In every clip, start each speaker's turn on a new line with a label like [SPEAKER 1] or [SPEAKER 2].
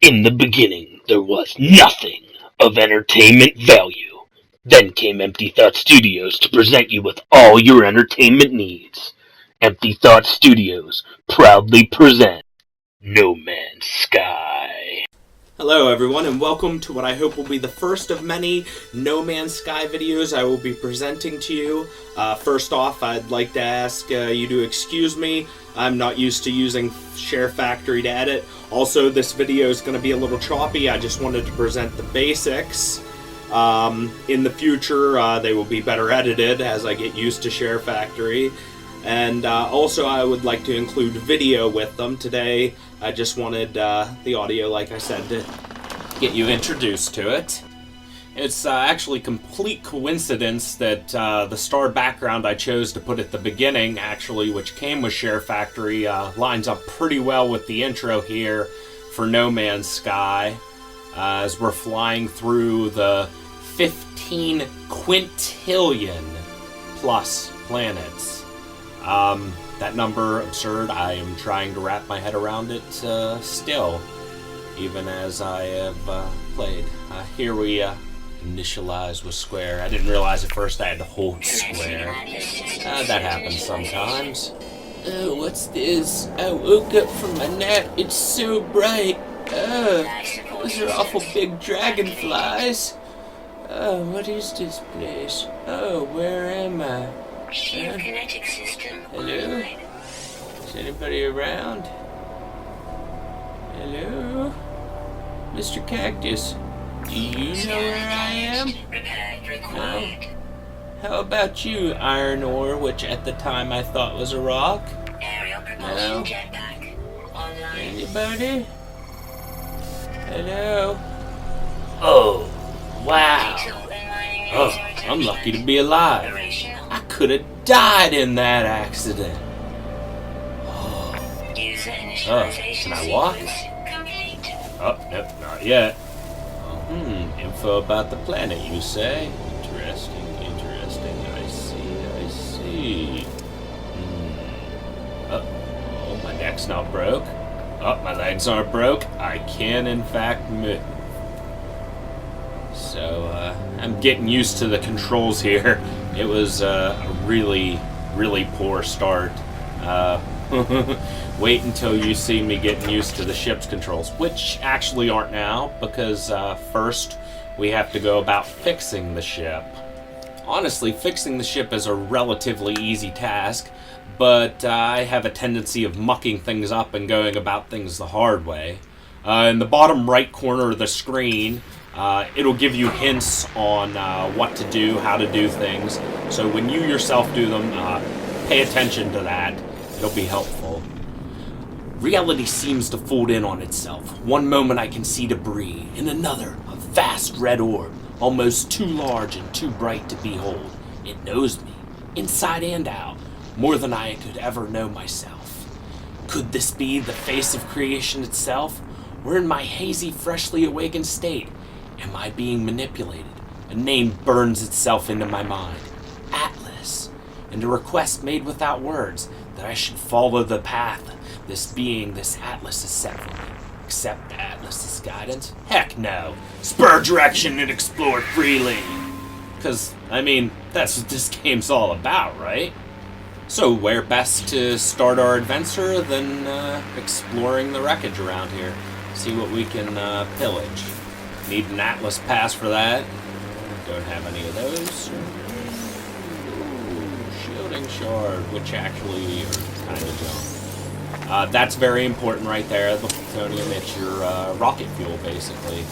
[SPEAKER 1] In the beginning, there was nothing of entertainment value. Then came Empty Thought Studios to present you with all your entertainment needs. Empty Thought Studios proudly present No Man's Sky.
[SPEAKER 2] Hello everyone, and welcome to what I hope will be the first of many No Man's Sky videos I will be presenting to you. First off, I'd like to ask you to excuse me. I'm not used to using SHAREfactory to edit. Also, this video is going to be a little choppy. I just wanted to present the basics. In the future, they will be better edited as I get used to SHAREfactory. And also, I would like to include video with them. Today, I just wanted the audio, like I said, to get you introduced to it. It's actually complete coincidence that the star background I chose to put at the beginning, actually, which came with SHAREfactory, lines up pretty well with the intro here for No Man's Sky, as we're flying through the 15 quintillion plus planets. That number, absurd. I am trying to wrap my head around it still, even as I have played. Here we initialize with square. I didn't realize at first I had to hold square. That happens sometimes. Oh, what's this? I woke up from my nap. It's so bright. Those are awful big dragonflies. Oh, what is this place? Oh, where am I?
[SPEAKER 3] Kinetic system.
[SPEAKER 2] Hello? Is anybody around? Hello? Mr. Cactus, do you know where I am? No? How about you, iron ore, which at the time I thought was a rock? No? Anybody? Hello? Oh, wow. Oh, I'm lucky to be alive. I could have died in that accident. Oh, can I walk? Oh, nope, not yet. Info about the planet, you say? Interesting. I see. Oh, my neck's not broke. Oh, my legs aren't broke. I can, in fact, move. So, I'm getting used to the controls here. It was a really, really poor start. Wait until you see me getting used to the ship's controls, which actually aren't now, because first we have to go about fixing the ship. Honestly, fixing the ship is a relatively easy task, but I have a tendency of mucking things up and going about things the hard way. In the bottom right corner of the screen, it'll give you hints on what to do, how to do things. So when you yourself do them, pay attention to that. It'll be helpful. Reality seems to fold in on itself. One moment I can see debris, in another, a vast red orb, almost too large and too bright to behold. It knows me, inside and out, more than I could ever know myself. Could this be the face of creation itself? Or in my hazy, freshly awakened state, am I being manipulated? A name burns itself into my mind. Atlas. And a request made without words that I should follow the path this Atlas has set for me. Accept Atlas's guidance? Heck no. Spur direction and explore freely. Because, that's what this game's all about, right? So where best to start our adventure than exploring the wreckage around here? See what we can pillage. Need an Atlas pass for that. Don't have any of those. Ooh, shielding shard, which actually are kind of junk. That's very important right there. The plutonium, it's your rocket fuel, basically.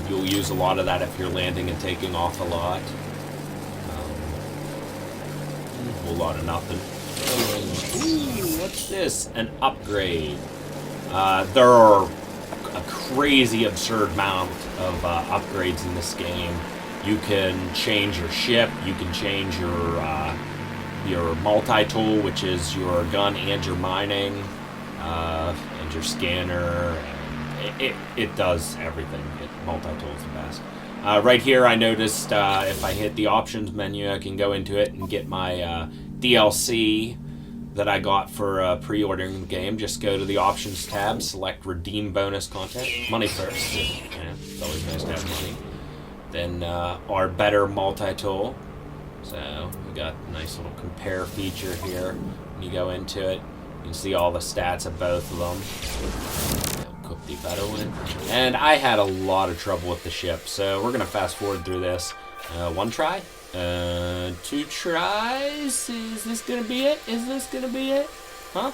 [SPEAKER 2] You'll use a lot of that if you're landing and taking off a lot. A whole lot of nothing. Ooh, what's this? An upgrade. There are a crazy, absurd amount of upgrades in this game. You can change your ship, you can change your multi-tool, which is your gun and your mining, and your scanner. It does everything. Multi-tool is the best. Right here, I noticed if I hit the options menu, I can go into it and get my DLC that I got for pre-ordering the game. Just go to the options tab, select redeem bonus content. Money first. Yeah, it's always nice to have money. Then our better multi-tool. So we got a nice little compare feature here. When you go into it, you can see all the stats of both of them. Cook the better one. And I had a lot of trouble with the ship, so we're gonna fast forward through this. One try. 2 tries? Is this gonna be it? Is this gonna be it? Huh?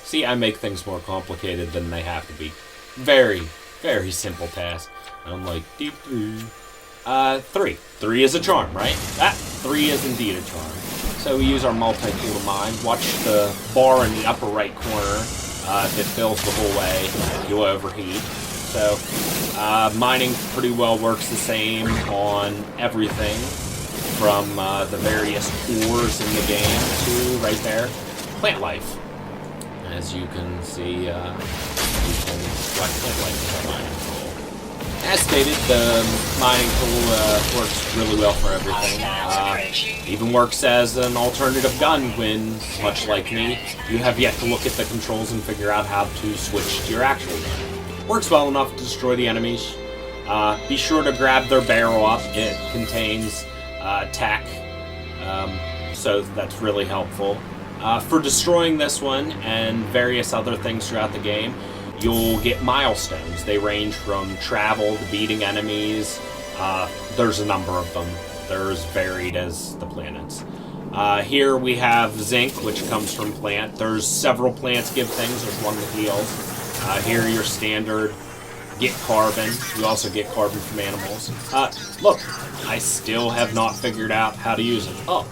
[SPEAKER 2] See, I make things more complicated than they have to be. Very, very simple task. I'm like, deep blue. 3. 3 is a charm, right? 3 is indeed a charm. So we use our multi-tool to mine. Watch the bar in the upper right corner. If it fills the whole way, you'll overheat. So, mining pretty well works the same on everything, from the various ores in the game to, right there, plant life. As you can see, you can select plant life with our mining tool. As stated, the mining tool works really well for everything. Even works as an alternative gun when, much like me, you have yet to look at the controls and figure out how to switch to your actual gun. Works well enough to destroy the enemies. Be sure to grab their barrel up. It contains tech, so that's really helpful. For destroying this one and various other things throughout the game, you'll get milestones. They range from travel to beating enemies. There's a number of them. They're as varied as the planets. Here we have zinc, which comes from plant. There's several plants give things. There's one that heals. Here your standard get carbon. You also get carbon from animals. Look, I still have not figured out how to use it. Oh,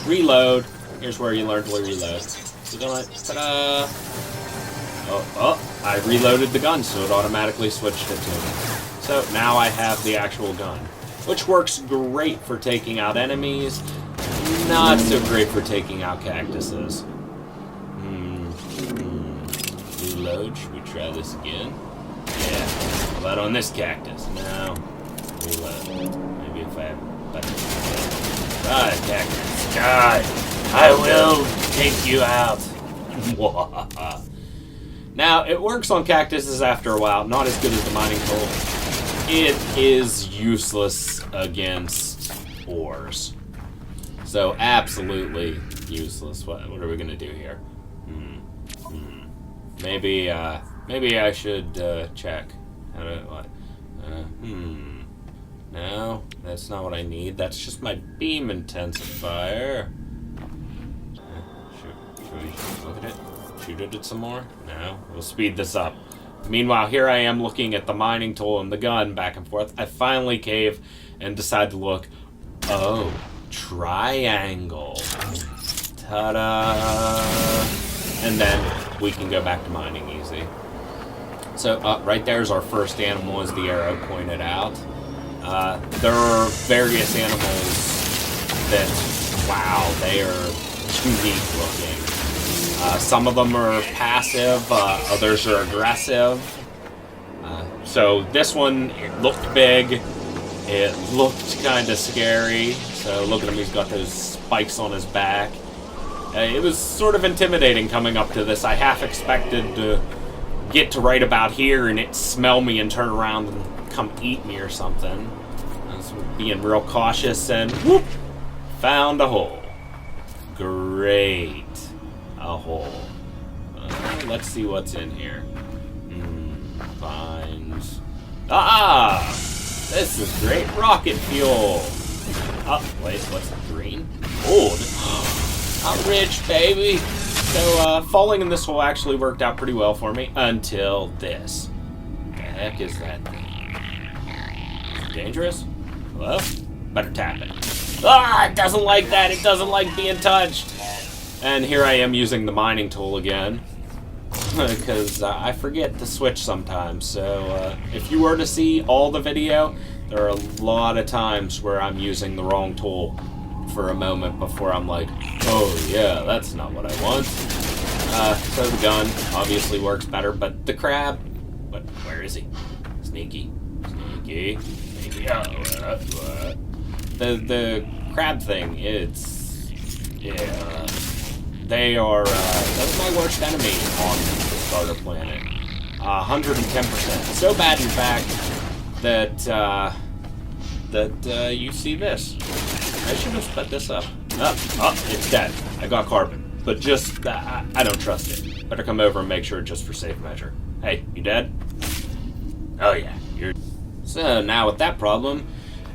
[SPEAKER 2] reload. Here's where you learn to reload. Ta-da! I reloaded the gun, so it automatically switched it to me. So now I have the actual gun, which works great for taking out enemies, not so great for taking out cactuses. Reload, should we try this again? Yeah, how about on this cactus? No, reload. Maybe if I have better. Die, cactus, die! I will take you out. Now, it works on cactuses after a while, not as good as the mining tool. It is useless against ores. So, absolutely useless. What are we going to do here? Maybe I should check. How do what? No, that's not what I need. That's just my beam intensifier. Should we look at it? Shoot at it some more? No, we'll speed this up. Meanwhile, here I am looking at the mining tool and the gun back and forth. I finally cave and decide to look. Oh, triangle. Ta-da! And then we can go back to mining easy. So right there's our first animal, as the arrow pointed out. There are various animals that, wow, they are unique looking. Some of them are passive, others are aggressive. So this one, it looked big, it looked kind of scary. So look at him, he's got those spikes on his back. It was sort of intimidating coming up to this. I half expected to get to right about here and it smell me and turn around and come eat me or something. I was being real cautious and whoop, found a hole. Great. A hole. Let's see what's in here. Vines. Ah! This is great rocket fuel. Oh, wait, what's the green? Gold. I'm rich, baby. So, falling in this hole actually worked out pretty well for me until this. What the heck is that thing? Is it dangerous? Hello? Better tap it. Ah! It doesn't like that. It doesn't like being touched. And here I am using the mining tool again, because I forget to switch sometimes. So if you were to see all the video, there are a lot of times where I'm using the wrong tool for a moment before I'm like, oh yeah, that's not what I want. So the gun obviously works better, but the crab, where is he? Sneaky. Oh, what? The crab thing, it's, yeah. They are that's my worst enemy on the starter planet. 110%. So bad, in fact, that you see this. I should have sped this up. It's dead. I got carbon, but just I don't trust it. Better come over and make sure just for safe measure. Hey, you dead? Oh yeah, you're. So now with that problem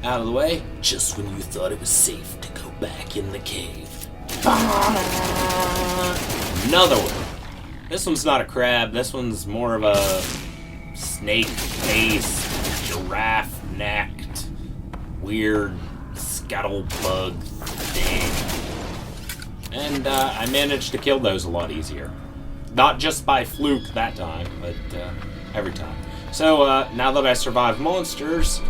[SPEAKER 2] out of the way, just when you thought it was safe to go back in the cave. Another one. This one's not a crab. This one's more of a snake-faced, giraffe-necked, weird scuttlebug thing. And I managed to kill those a lot easier. Not just by fluke that time, but every time. So now that I survived monsters,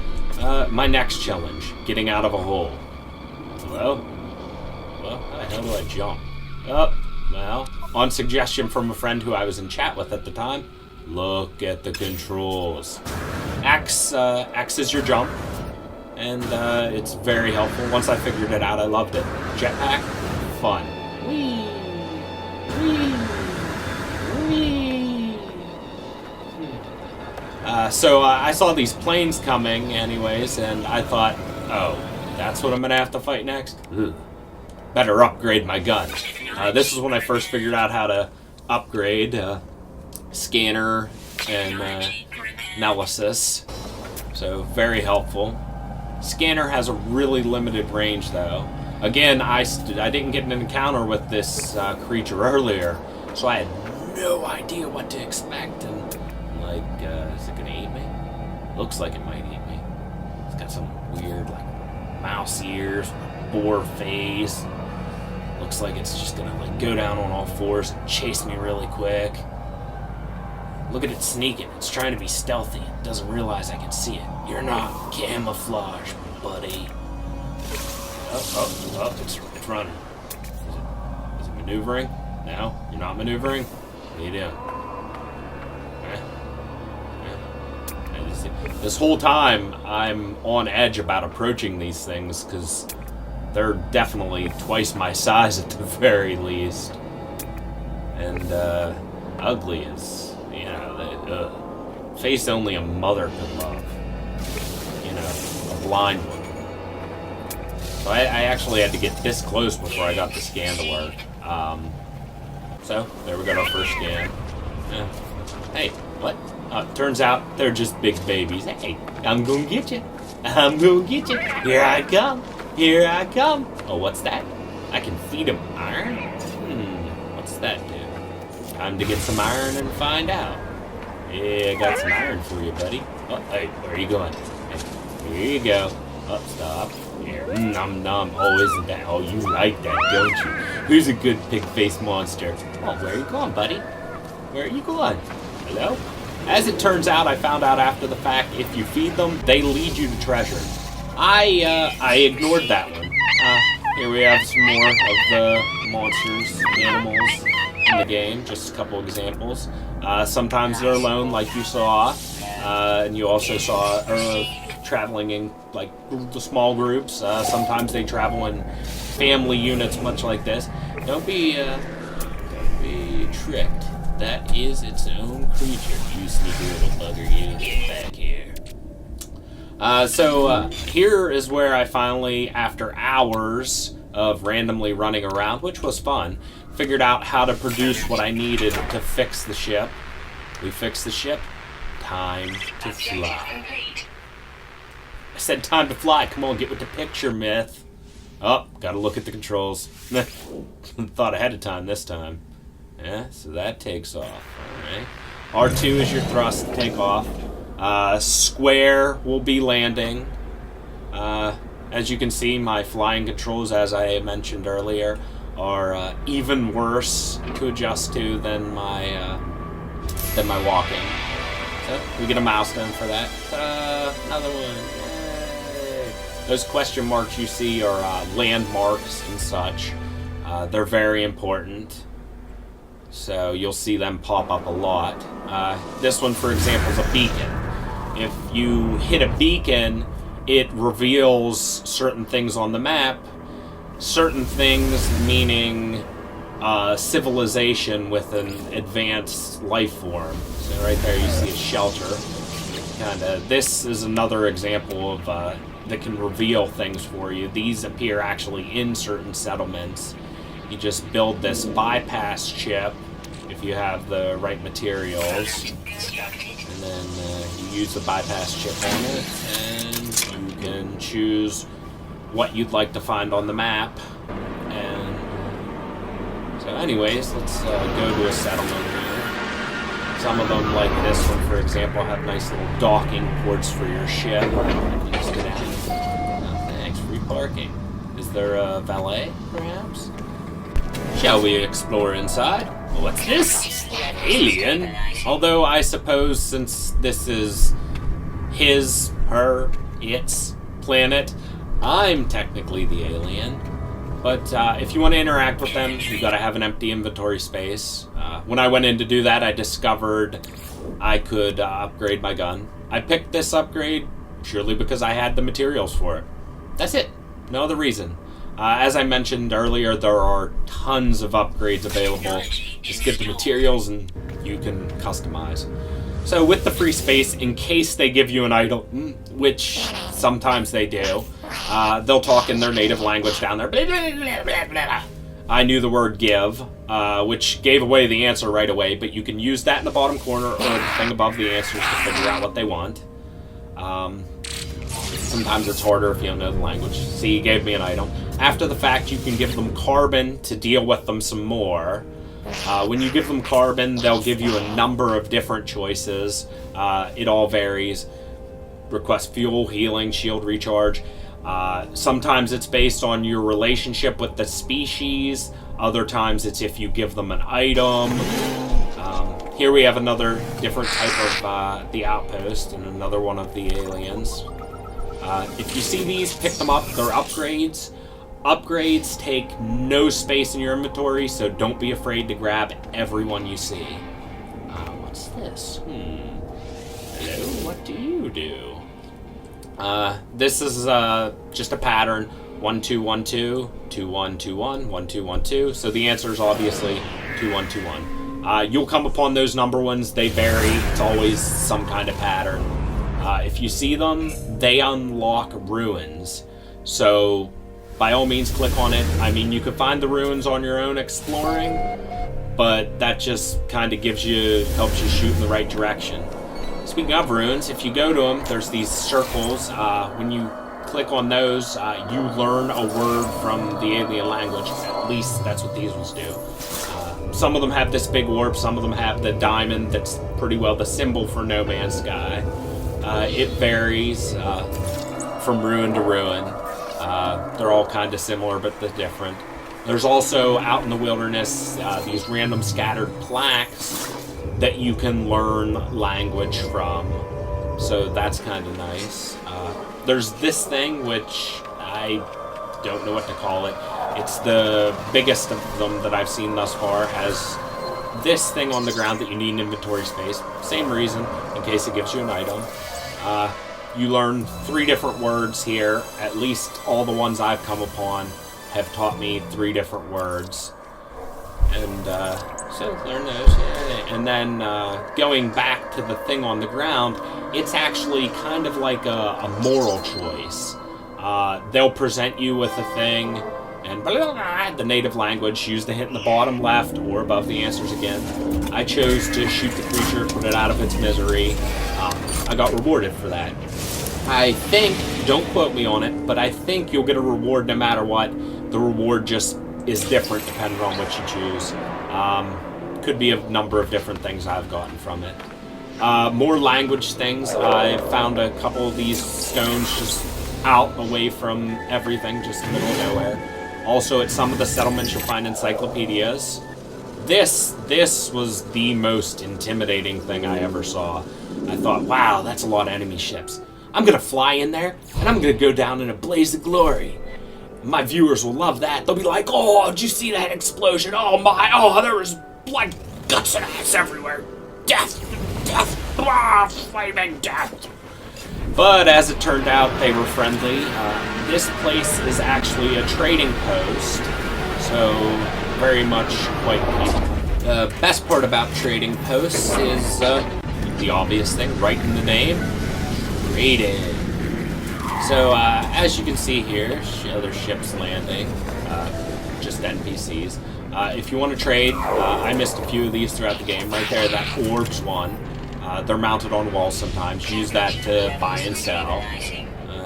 [SPEAKER 2] my next challenge, getting out of a hole. Hello? Well, how the hell do I jump? Well, on suggestion from a friend who I was in chat with at the time, look at the controls. X is your jump, and it's very helpful. Once I figured it out, I loved it. Jetpack, fun. Whee! Whee! Whee! So I saw these planes coming anyways, and I thought, oh, that's what I'm going to have to fight next? Ugh. Better upgrade my gun. This is when I first figured out how to upgrade scanner and analysis. So very helpful. Scanner has a really limited range though. Again, I didn't get an encounter with this creature earlier, so I had no idea what to expect. And like, is it gonna eat me? Looks like it might eat me. It's got some weird like mouse ears, boar face. Looks like it's just gonna like go down on all fours and chase me really quick. Look at it sneaking. It's trying to be stealthy. It doesn't realize I can see it. You're not camouflage, buddy. It's running. Is it maneuvering? No? You're not maneuvering? What are you doing? This whole time, I'm on edge about approaching these things because they're definitely twice my size at the very least. And, ugly as, you know, face only a mother could love. You know, a blind one. So I actually had to get this close before I got the scan to work. So, there we got our first scan. Hey, what? Turns out they're just big babies. Hey, I'm gonna get you. I'm gonna get you. Here I come. Here I come. Oh, what's that? I can feed them iron? What's that do? Time to get some iron and find out. Yeah, I got some iron for you, buddy. Oh, hey, where are you going? Hey, here you go. Oh, stop. Here. Nom nom. Oh, isn't that? Oh, you like that, don't you? Who's a good pig-faced monster? Oh, where are you going, buddy? Where are you going? Hello? As it turns out, I found out after the fact, if you feed them, they lead you to treasure. I ignored that one. Here we have some more of the monsters, animals in the game. Just a couple examples. Sometimes they're alone, like you saw, and you also saw traveling in like the small groups. Sometimes they travel in family units, much like this. Don't be tricked. That is its own creature. You sneaky little bugger, you get back here. So here is where I finally, after hours of randomly running around, which was fun, figured out how to produce what I needed to fix the ship. We fixed the ship. Time to fly. I said time to fly. Come on, get with the picture, myth. Oh, gotta look at the controls. Thought ahead of time this time. Yeah, so that takes off. Alright. R2 is your thrust to take off. Square will be landing. As you can see, my flying controls, as I mentioned earlier, are even worse to adjust to than my walking. So we get a milestone for that. Another one. Yay. Those question marks you see are landmarks and such. They're very important. So you'll see them pop up a lot. This one, for example, is a beacon. If you hit a beacon, it reveals certain things on the map. Certain things meaning civilization with an advanced life form. So right there you see a shelter. This is another example of that can reveal things for you. These appear actually in certain settlements. You just build this bypass chip if you have the right materials, and then you use the bypass chip on it, and you can choose what you'd like to find on the map. And so anyways, let's go to a settlement here. Some of them, like this one for example, have nice little docking ports for your ship. You just get out. Oh, thanks, free parking. Is there a valet, perhaps? Shall we explore inside? What's this? Alien? Although I suppose since this is his, her, its planet, I'm technically the alien. But if you want to interact with them, you've got to have an empty inventory space. When I went in to do that, I discovered I could upgrade my gun. I picked this upgrade purely because I had the materials for it. That's it. No other reason. As I mentioned earlier, there are tons of upgrades available. Just get the materials and you can customize. So with the free space, in case they give you an item, which sometimes they do, they'll talk in their native language down there. I knew the word give, which gave away the answer right away, but you can use that in the bottom corner or the thing above the answers to figure out what they want. Sometimes it's harder if you don't know the language. See, he gave me an item. After the fact, you can give them carbon to deal with them some more. When you give them carbon, they'll give you a number of different choices. It all varies. Request fuel, healing, shield recharge. Sometimes it's based on your relationship with the species. Other times it's if you give them an item. Here we have another different type of the outpost and another one of the aliens. If you see these, pick them up. They're upgrades. Upgrades take no space in your inventory, so don't be afraid to grab everyone you see. What's this? Hello, what do you do? This is just a pattern. 1 2 1 2 2 1 2 1 1 2 1 2. So the answer is obviously 2 1 2 1. You'll come upon those number ones. They vary. It's always some kind of pattern. If you see them, they unlock ruins. So by all means, click on it. I mean, you could find the ruins on your own exploring, but that just kind of helps you shoot in the right direction. Speaking of ruins, if you go to them, there's these circles. When you click on those, you learn a word from the alien language. At least that's what these ones do. Some of them have this big orb, some of them have the diamond that's pretty well the symbol for No Man's Sky. It varies from ruin to ruin. They're all kind of similar, but they're different. There's also, out in the wilderness, these random scattered plaques that you can learn language from. So that's kind of nice. There's this thing, which I don't know what to call it. It's the biggest of them that I've seen thus far. Has this thing on the ground that you need in inventory space. Same reason, in case it gives you an item. You learn 3 different words here. At least all the ones I've come upon have taught me 3 different words. And so learn those. And then going back to the thing on the ground, it's actually kind of like a moral choice. They'll present you with a thing, and the native language, use the hint in the bottom left or above the answers again. I chose to shoot the creature, put it out of its misery. I got rewarded for that. I think, don't quote me on it, but I think you'll get a reward no matter what. The reward just is different depending on what you choose. Could be a number of different things I've gotten from it. More language things. I found a couple of these stones just out away from everything, just in the middle of nowhere. Also, at some of the settlements, you'll find encyclopedias. This was the most intimidating thing I ever saw. I thought, wow, that's a lot of enemy ships. I'm gonna fly in there, and I'm gonna go down in a blaze of glory. My viewers will love that. They'll be like, oh, did you see that explosion? Oh, there was blood, guts, and ass everywhere. Death, flaming death. But as it turned out, they were friendly. This place is actually a trading post. So very much quite cheap. The best part about trading posts is the obvious thing, right in the name, trading. So as you can see here, other ships landing, just NPCs. If you want to trade, I missed a few of these throughout the game. Right there, that orbs one. They're mounted on walls sometimes. Use that to buy and sell.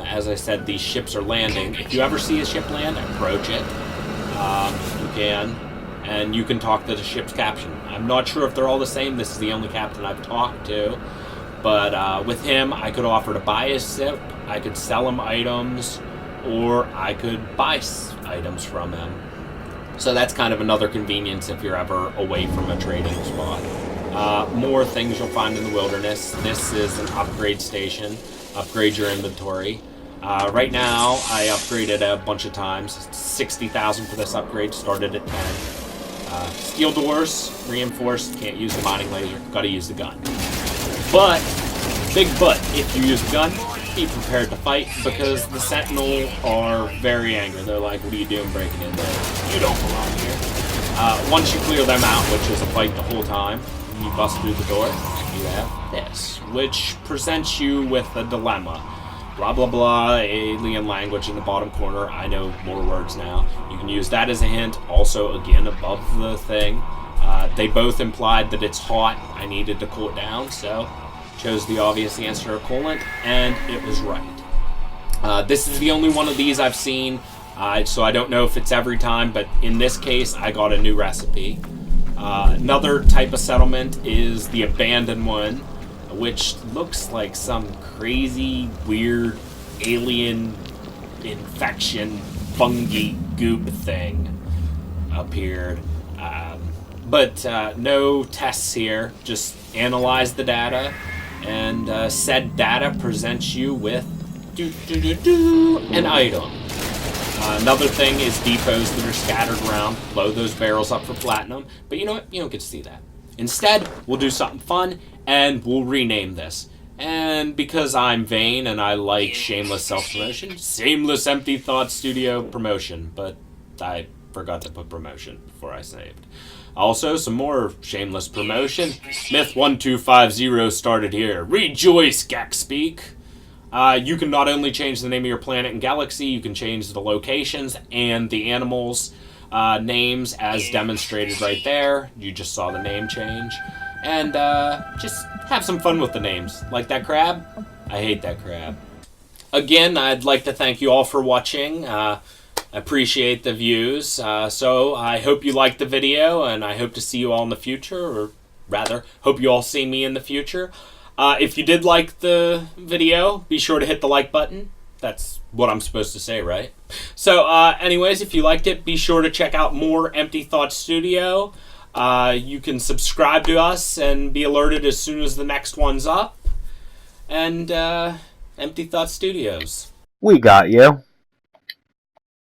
[SPEAKER 2] As I said, these ships are landing. If you ever see a ship land, approach it. You can. And you can talk to the ship's captain. I'm not sure if they're all the same. This is the only captain I've talked to. But with him, I could offer to buy his ship. I could sell him items. Or I could buy items from him. So that's kind of another convenience if you're ever away from a trading spot. More things you'll find in the wilderness. This is an upgrade station. Upgrade your inventory. Right now, I upgraded a bunch of times. 60,000 for this upgrade. Started at 10. Steel doors, reinforced. Can't use the mining laser. Got to use the gun. But, big but, if you use the gun, be prepared to fight, because the Sentinel are very angry. They're like, what are you doing breaking in there? You don't belong here. Once you clear them out, which is a fight the whole time, you bust through the door, you have this, which presents you with a dilemma. Blah, blah, blah, alien language in the bottom corner. I know more words now. You can use that as a hint. Also, again, above the thing. They both implied that it's hot. I needed to cool it down, so chose the obvious answer of coolant, and it was right. This is the only one of these I've seen, so I don't know if it's every time, but in this case, I got a new recipe. Another type of settlement is the abandoned one, which looks like some crazy, weird, alien infection, fungi goop thing appeared. But no tests here, just analyze the data, and said data presents you with an item. Another thing is depots that are scattered around. Blow those barrels up for platinum, but you know what? You don't get to see that. Instead, we'll do something fun, and we'll rename this. And because I'm vain and I like shameless self-promotion, shameless Empty Thoughts Studio promotion, but I forgot to put promotion before I saved. Also, some more shameless promotion. Myth1250 started here. Rejoice, Gackspeak! You can not only change the name of your planet and galaxy, you can change the locations and the animals' names as demonstrated right there. You just saw the name change. And just have some fun with the names. Like that crab? I hate that crab. Again, I'd like to thank you all for watching. Appreciate the views. So I hope you liked the video, and I hope to see you all in the future, or rather, hope you all see me in the future. If you did like the video, be sure to hit the like button. That's what I'm supposed to say, right? So anyways, if you liked it, be sure to check out more Empty Thoughts Studio. You can subscribe to us and be alerted as soon as the next one's up. And Empty Thoughts Studios.
[SPEAKER 1] We got you.